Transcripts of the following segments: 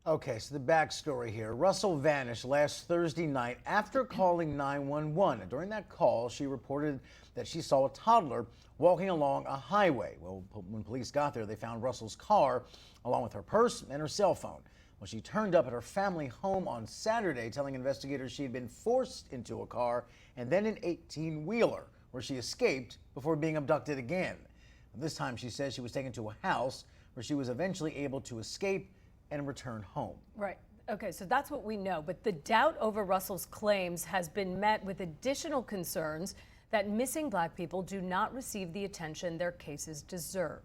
Okay, so the backstory here. Russell vanished last Thursday night after calling 911. During that call, she reported that she saw a toddler walking along a highway. Well, when police got there, they found Russell's car along with her purse and her cell phone. Well, she turned up at her family home on Saturday, telling investigators she had been forced into a car and then an 18-wheeler, where she escaped before being abducted again. This time, she says she was taken to a house where she was eventually able to escape and return home. Right. Okay, so that's what we know. But the doubt over Russell's claims has been met with additional concerns that missing Black people do not receive the attention their cases deserve.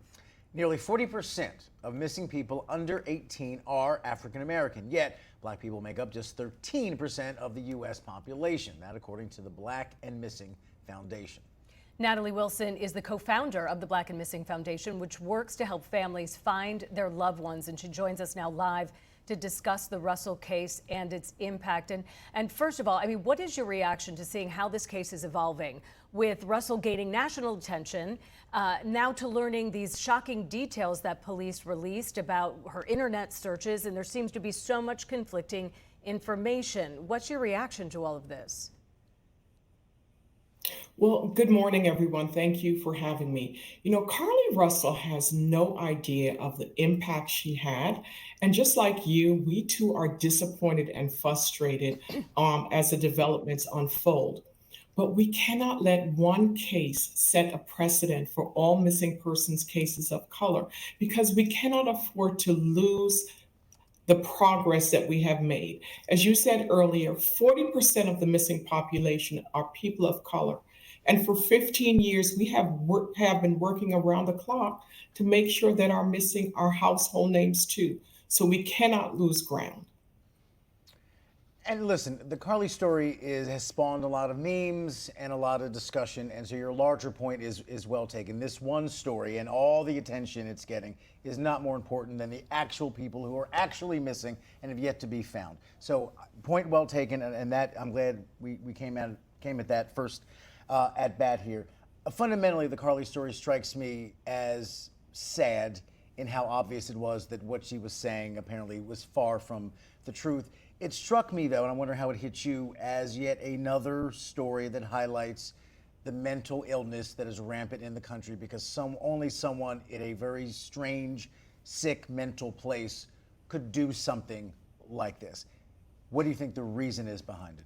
Nearly 40% of missing people under 18 are African American, yet Black people make up just 13% of the U.S. population. That according to the Black and Missing Foundation. Natalie Wilson is the co-founder of the Black and Missing Foundation, which works to help families find their loved ones. And she joins us now live to discuss the Russell case and its impact. And first of all, I mean, what is your reaction to seeing how this case is evolving with Russell gaining national attention, now to learning these shocking details that police released about her internet searches, and there seems to be so much conflicting information. What's your reaction to all of this? Well, good morning, everyone. Thank you for having me. Carly Russell has no idea of the impact she had. And just like you, we too are disappointed and frustrated as the developments unfold. But we cannot let one case set a precedent for all missing persons cases of color because we cannot afford to lose the progress that we have made. As you said earlier, 40% of the missing population are people of color. And for 15 years, we have been working around the clock to make sure that our missing are household names too. So we cannot lose ground. And listen, the Carly story has spawned a lot of memes and a lot of discussion, and so your larger point is well taken. This one story and all the attention it's getting is not more important than the actual people who are actually missing and have yet to be found. So point well taken, and that I'm glad we came at that first at bat here. Fundamentally, the Carly story strikes me as sad in how obvious it was that what she was saying apparently was far from the truth. It struck me, though, and I wonder how it hit you, as yet another story that highlights the mental illness that is rampant in the country because only someone in a very strange, sick mental place could do something like this. What do you think the reason is behind it?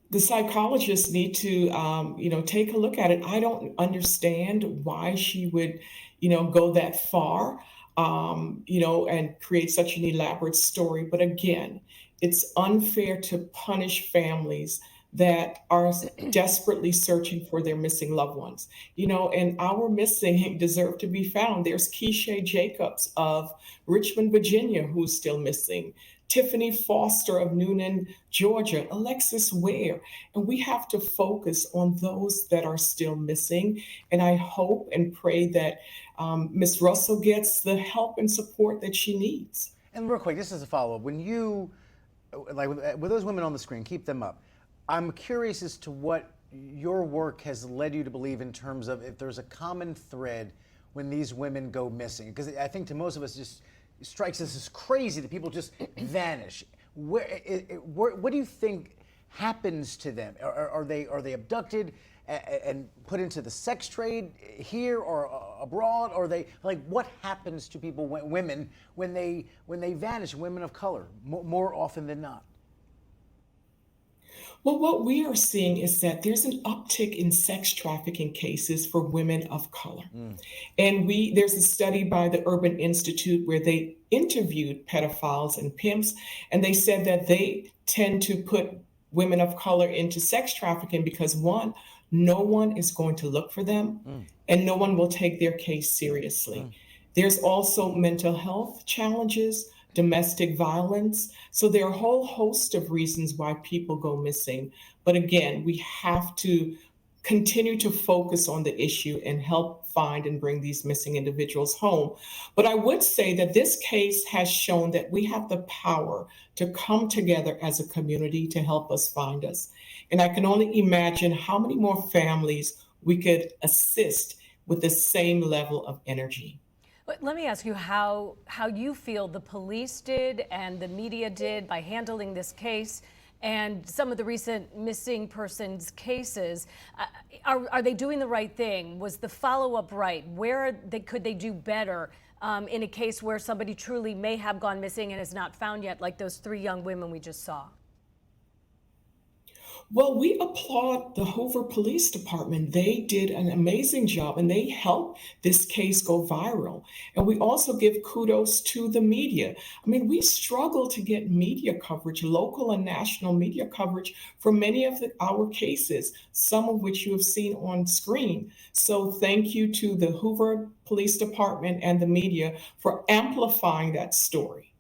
The psychologists need to, take a look at it. I don't understand why she would, go that far, and create such an elaborate story. But again, it's unfair to punish families that are desperately searching for their missing loved ones. And our missing deserve to be found. There's Keisha Jacobs of Richmond, Virginia, who's still missing. Tiffany Foster of Noonan, Georgia, Alexis Ware. And we have to focus on those that are still missing. And I hope and pray that Ms. Russell gets the help and support that she needs. And real quick, this is a follow-up. When you, like with those women on the screen, keep them up. I'm curious as to what your work has led you to believe in terms of if there's a common thread when these women go missing. Because I think to most of us, just strikes us as crazy that people just vanish. What do you think happens to them? Are they abducted and put into the sex trade here or abroad? Or they what happens to people, women, when they vanish? Women of color, more often than not. Well, what we are seeing is that there's an uptick in sex trafficking cases for women of color. And there's a study by the Urban Institute where they interviewed pedophiles and pimps, and they said that they tend to put women of color into sex trafficking because one, no one is going to look for them and no one will take their case seriously. There's also mental health challenges, domestic violence. So there are a whole host of reasons why people go missing. But again, we have to continue to focus on the issue and help find and bring these missing individuals home. But I would say that this case has shown that we have the power to come together as a community to help us find us. And I can only imagine how many more families we could assist with the same level of energy. But let me ask you how you feel the police did and the media did by handling this case and some of the recent missing persons cases. Are they doing the right thing? Was the follow-up right? Could they do better in a case where somebody truly may have gone missing and is not found yet, like those 3 young women we just saw? Well, we applaud the Hoover Police Department. They did an amazing job and they helped this case go viral. And we also give kudos to the media. I mean, we struggle to get media coverage, local and national media coverage for many of our cases, some of which you have seen on screen. So thank you to the Hoover Police Department and the media for amplifying that story.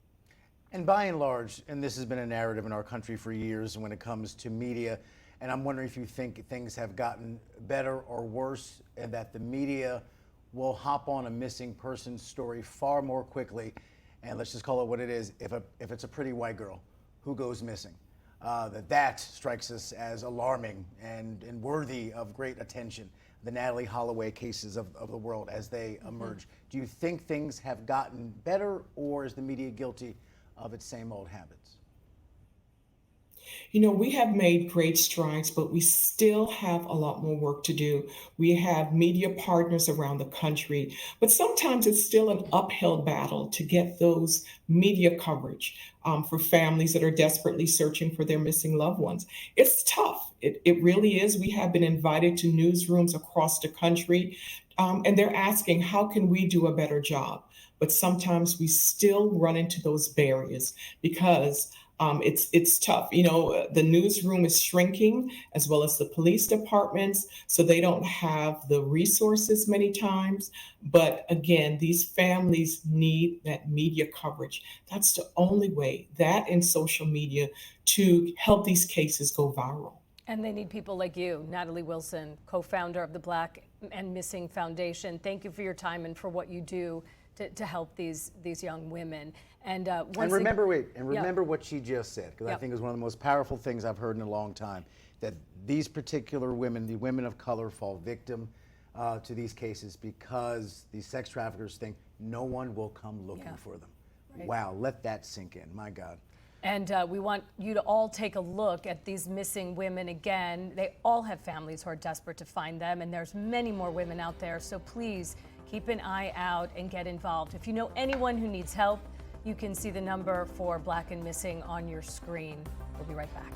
And by and large, and this has been a narrative in our country for years when it comes to media, and I'm wondering if you think things have gotten better or worse, and that the media will hop on a missing person story far more quickly, and let's just call it what it is, if it's a pretty white girl who goes missing, that strikes us as alarming and worthy of great attention. The Natalie Holloway cases of the world as they emerge. Do you think things have gotten better, or is the media guilty of its same old habits? You know, we have made great strides, but we still have a lot more work to do. We have media partners around the country, but sometimes it's still an uphill battle to get those media coverage for families that are desperately searching for their missing loved ones. It's tough. It really is. We have been invited to newsrooms across the country, and they're asking, how can we do a better job? But sometimes we still run into those barriers because it's tough. You know, the newsroom is shrinking as well as the police departments, so they don't have the resources many times. But again, these families need that media coverage. That's the only way, that and social media, to help these cases go viral. And they need people like you, Natalie Wilson, co-founder of the Black and Missing Foundation. Thank you for your time and for what you do to help these young women. And remember Yeah. what she just said, because I Yep. think it's one of the most powerful things I've heard in a long time, that these particular women, the women of color, fall victim to these cases because these sex traffickers think no one will come looking for them. Right. Wow, let that sink in, my God. And we want you to all take a look at these missing women again. They all have families who are desperate to find them, and there's many more women out there. So please keep an eye out and get involved. If you know anyone who needs help, you can see the number for Black and Missing on your screen. We'll be right back.